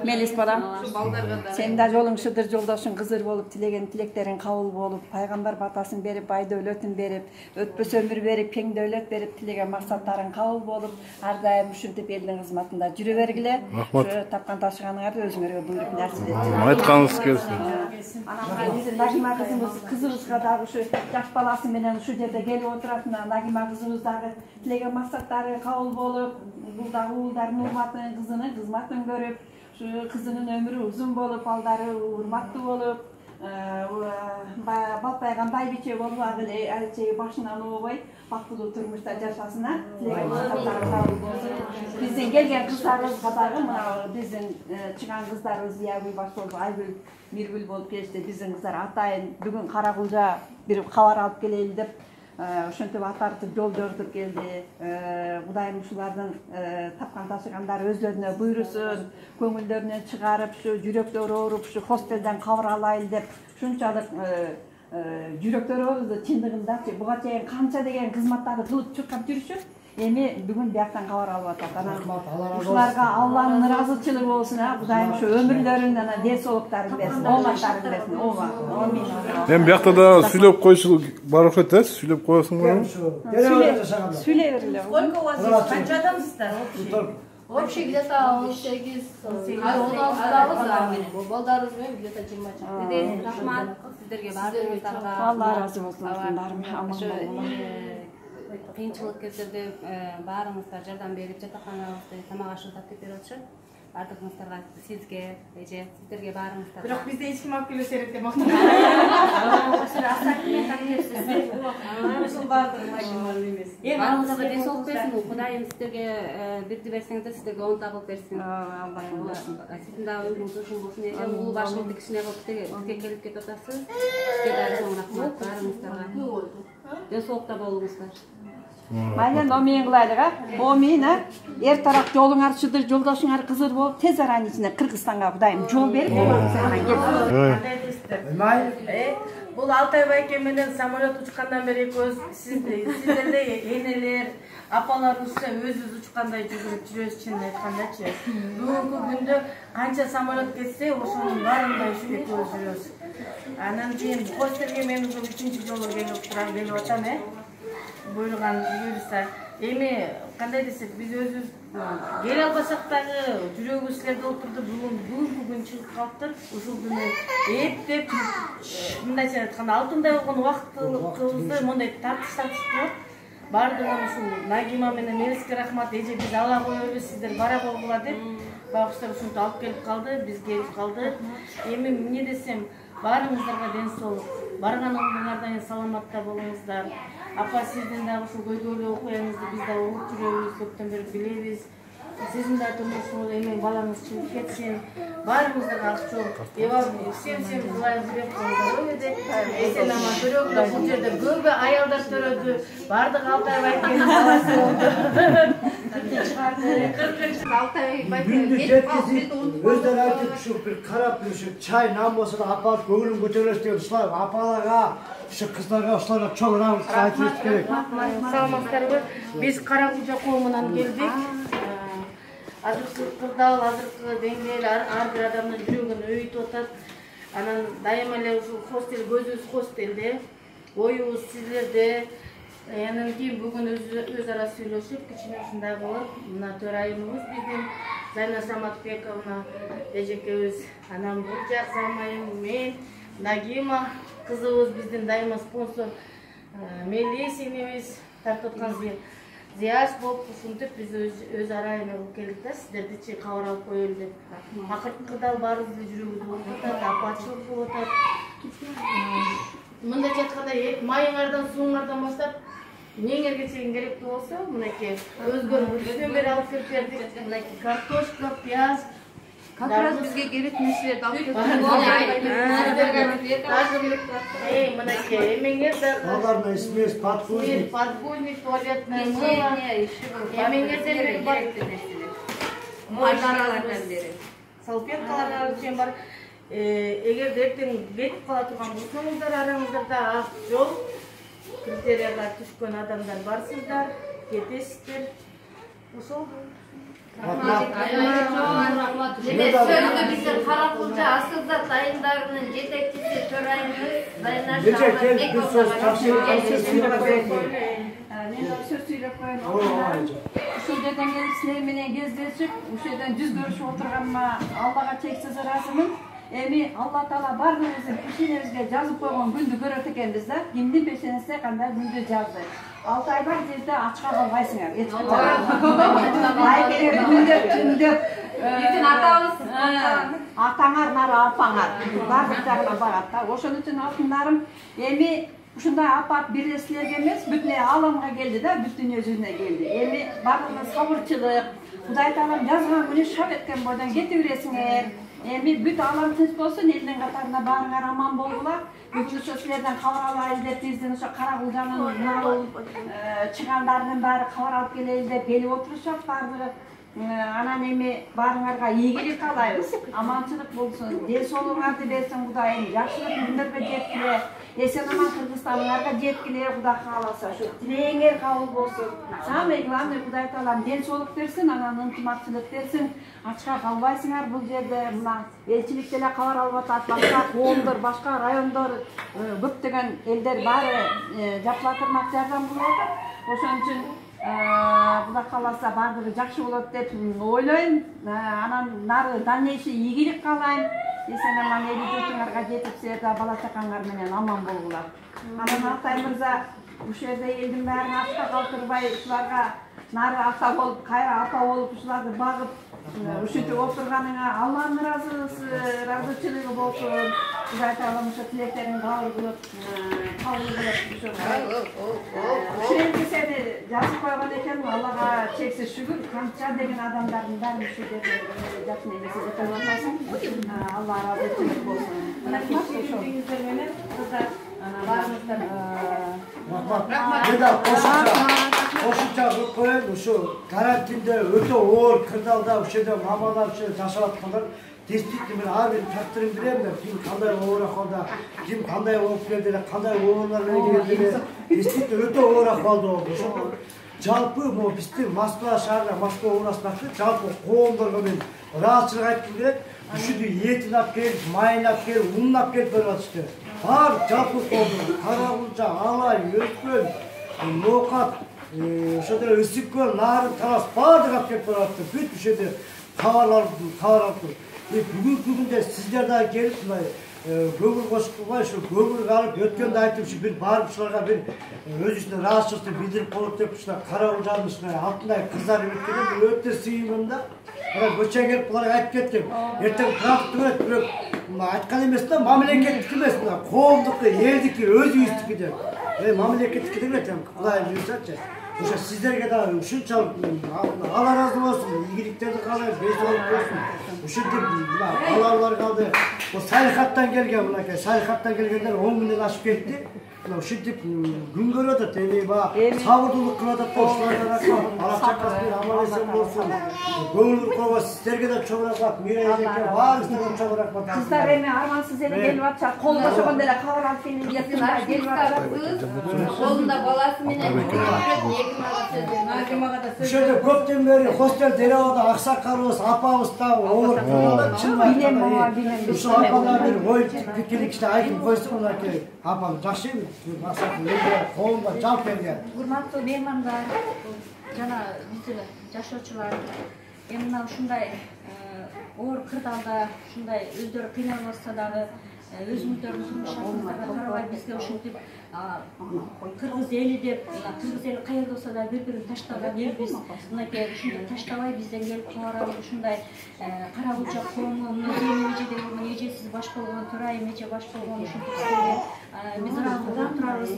Melis balam, sen de yolun şıdır yoldaşın kızır bolup, tilegen tileklerin kabul bolup, paygambar bataсын berip, bay dövlötün berip, ötpös ömür berip, keng dövlöt berip, tilegen maksatların kabul bolup, her daim üşüntüp elin hizmetinde jüre bergile. Şu tapkan taşıganыңарды özüңөргө buyurup nerсе. Aytkanыңыз kelsin. Bizim Nagima kızımızga dagы şu yaş balası menen şu жерде келип отуратын Nagima kızımız dagы tilegen maksattары kabul bolup, бул дагы уулдардын урматын, кызынын кызматын көрүп, şu kızının ömrü uzun bolup, aldары urmatlı bolup, Balpaygan Baybiçe bolup, başından oğay, baktılı turmuşta yaşasına, tilegen maksattары kabul bolsun. Bizden gelgen kızlarımız kadarı, bizden çıkan kızlarımız Ziyavi Başbolu, Aygül, Mirgül bolup geçti. Bizden kızlar atayın, bugün Karagulca bir kavar alıp geleyim dep, ошентип атартып жол жортуп келди. Кудайым ушулардын тапкан ташыгандары өздөрүнө буйрусун, көңүлдөрүнөн чыгарып, ушу жүрөктөрү ооруп, ушу хостелден кабар алайын деп, ушунчалык жүрөктөрү ооруда чындыгындачы буга чейин канча деген кызматтарды кылып чыккан жүрүшүп, эми бүгүн бияктан кабар алып атат. Ушуларга Алланын ыраазычылыгы болсун, Кудайым ушу өмүрлөрүн ден соолуктарын берсин, ооматтарын берсин. Эми биякта да сүйлөп койчу бар окшойт, сүйлөп коесуңбу? Сүйлөй бергиле. Сколько у вас есть? Канча адамсыздар? Вообще где-то 18-16 балдарыбыз менен где-то 20. Рахмат сиздерге баардыгыңыздарга. Алла ыраазы болсун. Аман болгула. Кыйынчылык кездерде баарыңыздар жардам берип, жатаканабызды тамак ашытып кетип атышат. Баардыгыңыздарга сизге, эже, сиздерге баарыңыздарга. Бирок бизде эч ким алып келе серет деп мактанат. Ушул баардыгы Нагиманын эмес. Баарыңызга ден соолук берсин, Кудайым сиздерге бирди берсеңиздер, сиздерге он табылып берсин. Сиздин дагы өмүрүңүз ушун болсун. Эже улуу башкылык кишине кылып бизге келип кетип атасыз. Сизге дагы чоң рахмат баарыңыздарга. Ден соолукта болуңуздар. Maylen omeyin kılaylığa, omeyin er taraf yolun arşıdır, yoldaşın ar kızır bolup, tez aranın içinde Kırgızistan'a budayım, yol verip, Бұл Алтай байке менен самолет учкандан бери көз сиздерде энелер, апаларыбыз өзүбүз учкандай жүрөбүз чынын айткандачы. Бүгүнкү күндө канча самолет кетсе, ошонун баарында ушундай көз жүрөбүз. Анан кийин хостелге мен уже 3-чү жолу келип атам, буйруган буйруса. Эми кандай десек, биз өзүбүз келе албасак дагы жүрөгүбүз силерде отурду. Бүгүнкү күн чыгып калыптыр. Ушул күнү эптеп, мындайча айтканда, алтындай болгон убактыбызды мондай тартыш болот. Бардыгын ушул Нагима менен Мелиске рахмат, эже биз ала коелу, сиздер бара болгула деп, багыштар ушинтип алып келип калды, биз келип калдык. Эми эмне десем, баарыңыздарга ден соолук, барганыңардан саламатта болуңуздар. Апа, сиздин дагы ушул көйгөйлүү окуяңызды биз да угуп жүрөбүз, көптөн бери билебиз. Сиздин да турмушуңуз эми балаңыз чыгып кетсин. Баарыңыздарга акчоо. Всем желаем крепкого здоровья деп. Эсен аман төрөгүлөр бул жерде көбү аялдар төрөдү. Бардык Алтай байкенин баласы болду. Алтай байке өздөрү айтып ушу бир карап ушу чай нам болсо да апалып көңүлүн көтөрөсү деп ушулар апаларга ушу кыздарга ушуларга чоң рахмат айтыш керек. Саламатсыздарбы? Биз Карагулча коомунан келдик. Азыркы кырдаал, азыркы деңгээл ар бир адамдын жүрөгүн өйүтүп атат. Анан дайыма эле ушул хостел, көзүбүз хостелде, оюбуз сиздерде. Анан кийин бүгүн өз ара сүйлөшүп, кичине ушундай кылып, мына төрайымыбыз биздин Зайна Саматбековна эжекебиз, анан бул жак Замайым, мен, Нагима кызыбыз, биздин дайыма спонсор Мелис энебиз тартып аткан Зияш болуп, ушинтип биз өз ара эме кылып келдик да, сиздерди кабар алып коелу деп. Акыркы дал баарыбызды жүрөгүбүз болуп атат, апачылык болуп атат. Мындайча айтканда, майыңардан, сууңардан баштап неңерге чейин керектүү болсо, мынакей өзгөрүп үстөн бери алып келип бердик. Мынакей картошка, пияз. Как раз бизге керек нерселерди алып келип мынакей эмеңер да. Балдарына смесь, подгузник, туалетная мыло. Эмеңерден бери бар. Майлардан бери. Салфеткалар чейин бар. Эгер эртең кетип кала турган болсоңуздар, араңыздарда ак жол критерияга түшкөн адамдар барсыздар, кетесиздер. Ошол. Сөзді біздің Қарақұлжа Асылзат айындарының жетекчisi төрайымыз Дайнаш Нече кел бір сөз тапсырып Мен сөз сөйлеп қояйын. Ушул жерден келип силер менен кездешип, ушул жерден жүз көрүшүп отурганыма Аллага чексиз ыраазымын. Эми Алла Таала бардыгыбыздын пешенебизге жазып койгон күндү көрөт экенбиз да. Кимдин пешенесине кандай күндү жазды. 6 ай бар жерде ачка калбайсыңар. Эч качан. Ай керек күндөп түндөп Бүтүн атабыз атаңар нары апаңар бардык жагына багат да. Ошон үчүн алтындарым, эми ушундай апат бир эле силерге эмес, бүтүн ааламга келди да, бүтүн өзүнө келди. Эми бардыгына сабырчылык, Кудай Таалам жазган күнү шап эткен бойдон кете бересиңер. Эми бүт алам тынч болсун, элдин катарында баарыңар аман болгула. Бүгүн ошо силерден кабар алайлы деп биздин ошо Каракулжанын чыгандарынын баары кабар алып келели деп келип отурушат бардыгы. Анан эми баарыңарга ийгилик каалайбыз. Аманчылык болсун, ден соолугуңарды берсин Кудайым. Жакшылык күндөргө жеткиле. Эсен аман Кыргызстаныңарга жеткиле Кудай кааласа. Ушу тилегиңер кабыл болсун. Самый главный Кудай Таалам ден соолук берсин, анан ынтымактуулук берсин. Ачка калбайсыңар бул жерде. Мына элчиликте эле кабар алып атат. Башка коомдор, башка райондор, көптөгөн элдер баары жапылатырмак жардам кылып атат. Ошон үчүн Кудай кааласа баардыгы жакшы болот деп ойлойм. Анан нары дальнейший ийгилик каалайм. Эсен аман эл журтуңарга жетип, силер да бала чакаңар менен аман болгула. Анан Алтай мырза ушул жерде элдин баарын ачка калтырбай, ушуларга нары ата болуп, кайра апа болуп, ушуларды багып, ушинтип отурганыңа Алланын ыраазычылыгы болсун. Кудай Таалам ошо тилектериңди кабыл кылып, ушул сени жазып койгон экен. Аллага чексиз шүгүр. Канча деген адамдардын баарын ушул жерде жакын эмес өтө атасың. Алла ыраазычылык болсун. Мына кечиңиздер менен кыздар баарыңыздар Кошумча кылып коеюн, ушу карантинде өтө оор кырдаалда ушул жерде мамалар жашап аткандар действительно мен ар бир факторун билем да, ким кандай оор акыбалда, ким кандай болуп келди, кандай оорулар менен келди. Действительно өтө оор акыбалда болду. Ошондо жалпы могу биздин Москва шаарында, Москва областында жалпы коомдорго мен ыраазычылык айткым келет. Ушуну этин алып келип, майын алып келип, унун алып келип берип атышты. Бар жалпы коомдор, Каракулжа, Алай, Өскөн, Ноокат, ошодо Ысыккөл, Нарын, Тарас баардыгы алып келип берип атты. Бүт ушул жерде кабар алып. Бүгүнкү күндө сиздер да келип мындай көңүл кошкубай, ушу көңүл алып өткөндө айтып, ушу бир барып ушуларга бир өзүнүн ыраазычылыкты билдирип коет деп ушундай Каракулжанын ушундай алтындай кыздары өткөндө бир өтө сүйүнүм да. Көчөгө келип буларга айтып кеттим. Эртең трафик көрөт, бирок айткан эмес да, мамлекеттики эмес, коомдуку, элдики, өзүбүздүкү деп. Мамлекеттики демек, Кудай буйрсачы. Ошо сиздерге да ушунчалык Алла ыраазы болсун, ийгиликтерди каалайм, бейсоолук болсун. Ушинтип балалар калды. Саякаттан келген мынакей, саякаттан келгендер 10 күндөн ашып кетти. Ушинтип күн көрүп атат, эми сабырдуулук кылып атат да, ушуларга ала чакасын аман эсен болсун. Көңүл койбос, сиздерге да чоң рахмат, мирейге баарыңыздарга чоң рахмат. Кыздар эми армансыз эле келип атышат, кол бошогондо эле кабар алып келип келип атышат. Колунда баласы менен Ошол жерде көптөн бери хостел Деревада аксакалыбыз, апабыз да оор кылып чын Билем. ушул апалардын ой пикирин айтып койсун, мынакей апам жакшымы? Максаты эле коомдо жалп берген. Урматтуу меймандар, жана биз жашоочулар, эми мына ушундай оор кырдаалда ушундай өздөрү кыйналып атса дагы өзүңүздөрдүн турмуш шартыңыздарга карабай бизге ушинтип кыргыз эли деп, кыргыз эли каерде болсо да бири-бирин таштаган элбиз. Мынакей ушундай таштабай бизден келип кабар алып ушундай Каракулжа коому, Зейнеп эже деген эжесиз баш болгон, Төрайым эже баш болгон ушинтип силерге биз ыраазы турабыз.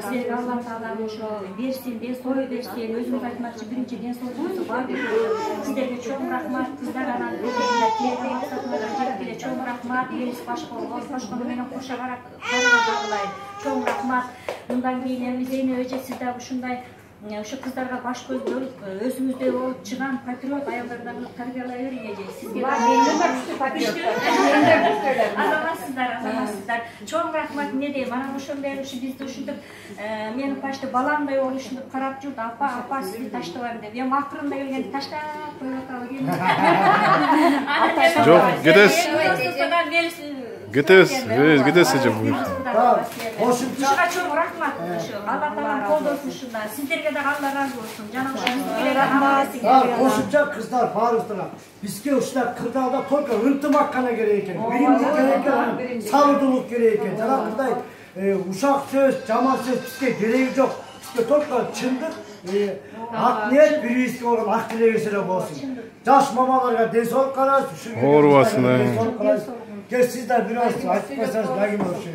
Силерге Алла Таалам ошо берсин, ден соолук берсин. Өзүңүз айтмакчы, биринчи ден соолугуңузду баардык сиздерге чоң рахмат. Кыздар анан тилектеги максатыңарга жеткиле чоң рахмат. Элибиз баш болгон, кошкону менен кошо карагылай. Чоң рахмат. Мындан кийин эми Зейнеп эже сиз дагы ушундай ошо кыздарга баш көз болуп, өзүңүздөй болуп чыган патриот аялдардан тарбиялай бериң эже. Сизге да азаматсыздар. Чоң рахмат не дейм, анан ошондой ушу бизди ушинтип мени почти баламдай болуп ушинтип карап жүрдү. Апа, сизди таштабайм деп. Эми акырында келгенде таштап коюп аталы келdim. Жок, кетесиз. Кетесиз же бул. Ушуга чоң рахмат. Алла таалам колдосун ушунда. Сиздерге да Алла разы болсун. Жана ушуңузга рахмат. Кошумча кыздар барыбызга бизге ушундай кырдаалда только ынтымак гана керек экен. Биримдик керек экен, сабырдуулук керек экен. Жанагындай ушак сөз, жаман сөз бизге кереги жок. Бизге только чындык, ак ниет, бирибизге болгон ак тилек эле болсун. Жаш мамаларга ден соолук каалайбыз. Оорубасын. Кел сиздер бир аз айтып койсоңуз дагы болчу.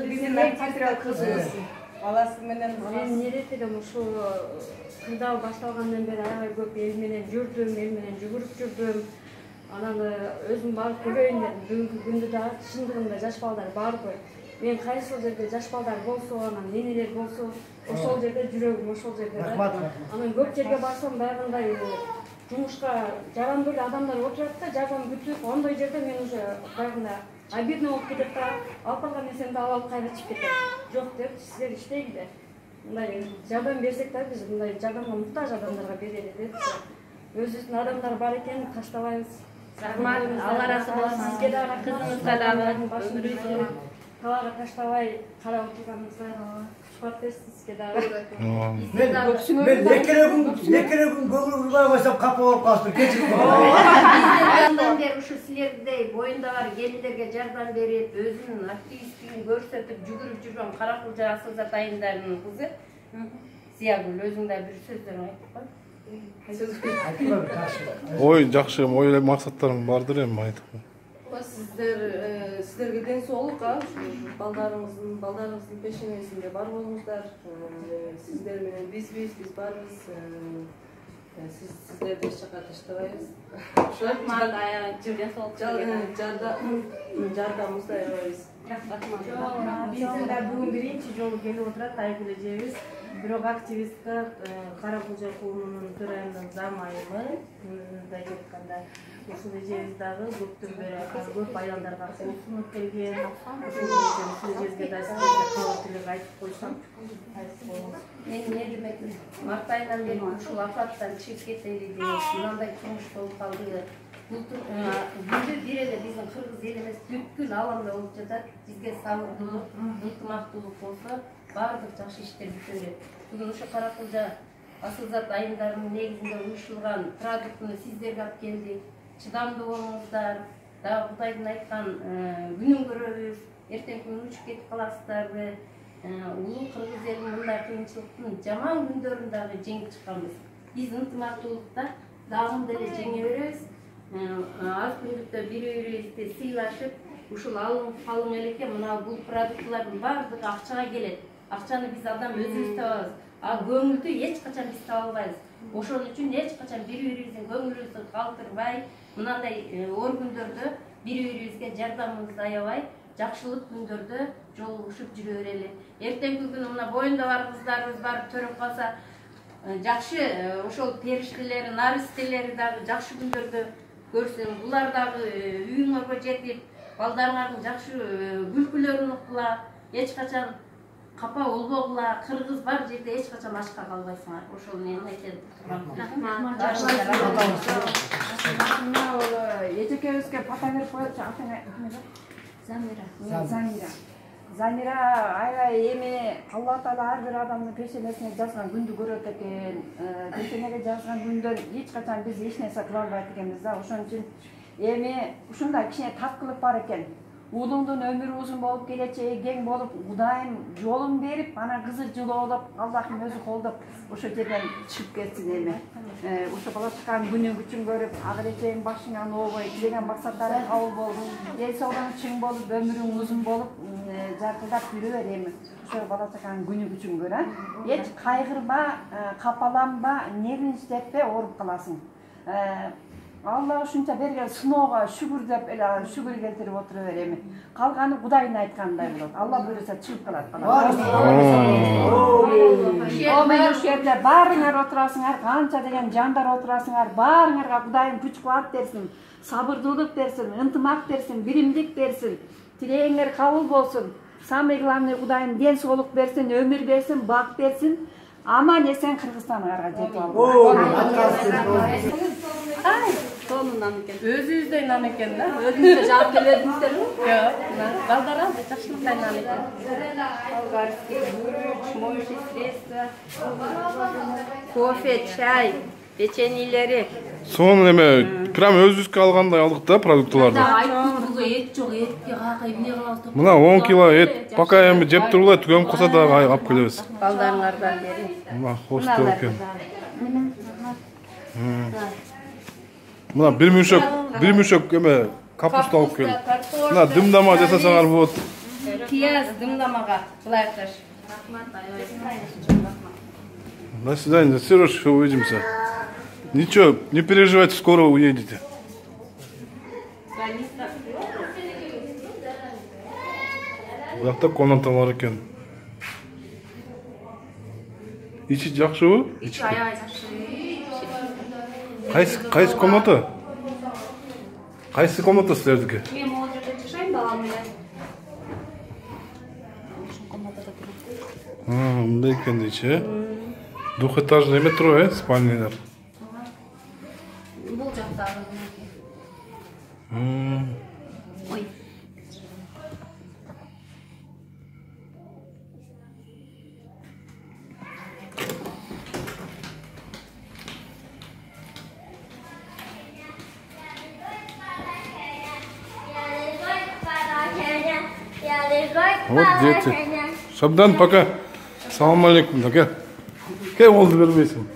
Биздин патриот кызыбыз. Баласы менен Мен неретедем ушу кырдаал башталгандан бери аябай көп эл менен жүрдүм, эл менен жүгүрүп жүрдүм. Анан өзүм барып көрөйүн дедим. Бүгүнкү күндө да чындыгында жаш балдар бар го. Мен кайсыл жерде жаш балдар болсо, анан ненелер болсо, ошол жерде жүрөгүм ошол жерде. Анан көп жерге барсам баягындай жумушка жарандуу эле адамдар отурат да, жардам күтүп, ондой жерде мен уже баягындай обидно болуп кетет да, алып барган нерсемди алып кайра чыгып кетем. Жок деп, сиздер иштейгиле. Мындай жардам берсек да, биз мындай жардамга муктаж адамдарга берели деп. Өзүбүздүн адамдар бар экен, таштабайбыз. Рахмат, Алла разы болсун. Сизге да рахмат, кызыңызга дагы өмүрүңүздү талаага таштабай карап отурганыңызга кубат берсин сизге дагы. Мен экелегүн көңүл бурбай койсом капа болуп калыптыр. Кечирип Бизден бери ушу силердей боюнда бар келиндерге жардам берип, өзүнүн активисттигин көрсөтүп жүгүрүп жүргөн Каракулжа Асылзат айымдарынын кызы Зиягүл, өзүң да бир сөздөр айтып кой. Ой, жакшы, ой максаттарың бардыр эми айтып. Сиздерге ден соолук, балдарыңыздын пешенесинде бар болуңуздар. Сиздер менен биз барбыз. Сиздерди эч жака таштабайбыз. Рахмат, ден соолук. Жардамыбызды аябайбыз. Биздин да бүгүн биринчи жолу келип отурат Айгүл эжебиз. Бирок активистка Каракулжа коомунун төрайымынын зам айымы, мындай айтканда ушул эжебиз дагы көптөн бери көп аялдарга кол сунуп келген. Ушул эжебизге да сиздерге кабыл тилек айтып койсом, Мен не демекмин? Март айынан бери ушул апаттан чыгып кетели деп, мындай турмуш болуп калды. Күндү бир эле биздин кыргыз эл эмес, бүткүл ааламда болуп жатат. Бизге сабырдуулук, ынтымактуулук болсо, баардык жакшы иштер бүтө берет. Бүгүн ушу Каракулжа Асылзат айымдарынын негизинде уюштурулган продуктуну сиздерге алып келдик. Чыдамдуу болуңуздар, дагы Кудайдын айткан күнүн көрөбүз. Эртеңки күнү учуп кетип каласыздарбы? Улуу кыргыз элинин мындай кыйынчылыктын жаман күндөрүн дагы жеңип чыкканбыз. Биз ынтымактуулукта дагы деле жеңе беребиз. Аз күндүктө бири-бирибизди сыйлашып, ушул алым калың элекке мына бул продуктлардын баардыгы акчага келет. Акчаны биз адам өзүбүз табабыз. Көңүлдү эч качан биз таба албайбыз. Ошон үчүн эч качан бири-бирибиздин көңүлүбүздү калтырбай, мындай оор күндөрдө бири-бирибизге жардамыбызды аябай, жакшылык күндөрдө жолугушуп жүрө берели. Эртеңки күнү мына боюнда бар кыздарыбыз барып төрөп калса, жакшы ошол периштелери, наристелери дагы жакшы күндөрдө көрсүн. Булар дагы үйүңөргө жетип, балдарыңардын жакшы күлкүлөрүн уккула, эч качан капа болбогула. Кыргыз бар жерде эч качан ачка калбайсыңар. Ошол менен айтып тургам. Эжекебизге пата берип коет, атыңа Замира аябай эми Алла Таала ар бир адамдын пешенесине жазган күндү көрөт экен. Пешенеге жазган күндөн эч качан биз эч нерсе кыла албайт экенбиз да. Ошон үчүн эми ушундай кичине таткылык бар экен. Уулуңдун өмүрү узун болуп, келечеги кең болуп, Кудайым жолун берип, анан кызы жылоолоп, Аллахым өзү колдоп ошол жерден чыгып кетсин эми. Ошо бала чыккан күнү күчүн көрүп, агыречең башыңан ообой, тилеген максаттарың кабыл болуп, эл соолуң чың болуп, өмүрүң узун болуп, жаркылдап жүрө бер эми. Ошо бала чыккан күнү күчүн көрө. Эч кайгырба, капаланба, нервничтетпе, ооруп каласың. Алла ушунча берген сыноого шүгүр деп эле шүгүр келтирип отура бер эми. Калганы Кудайдын айткандай болот. Алла буйруса чыгып калат бала. Ошол жерде баарыңар отурасыңар, канча деген жандар отурасыңар, баарыңарга Кудайым күч кубат берсин, сабырдуулук берсин, ынтымак берсин, биримдик берсин. Тилегиңер кабыл болсун. Самый главный Кудайым ден соолук берсин, өмүр берсин, бак берсин. Аман эсен Кыргызстанга жетип алгыла. Сонунан экен. Өзүбүздөй нан экен да. Өзүңүзгө жаап келбедиңиздерби? Жок, балдар алды жакшылыктай нан экен. Болгарский гүрүч, моющие средства, кофе, чай, печеньелери. Соны эме прям өзүбүзгө алгандай алдык да продуктыларды. Айттым, эт жок, этке какай эмне кылабыз? Мына 10 кило эт пока эми жеп турула түгөнүп калса да алып келебиз. Балдарыңардан бери. Мына хостел экен. Мына бир мüşөк эме капуста алып кел. Мына дымдама жасасаңар болот. Пияз дымдамага былайкыш. До свидания, Сереж, увидимся. Ничего, не переживайте, скоро уедете. Бuyakta комнаталар экен. İçi жакшыбы? Ичи аябай жакшы. Кайсы комната? Кайсы комната силердики? Мен могул жерде жашайм балам менен. Ошол комнатада турам. Мындай экен дейчи. Двухэтажный метро, спальнялар. Бул жактагы. Ой. Вот дети. Шабдан, пока. Салам алейкум. Кел, олду бербейсиң.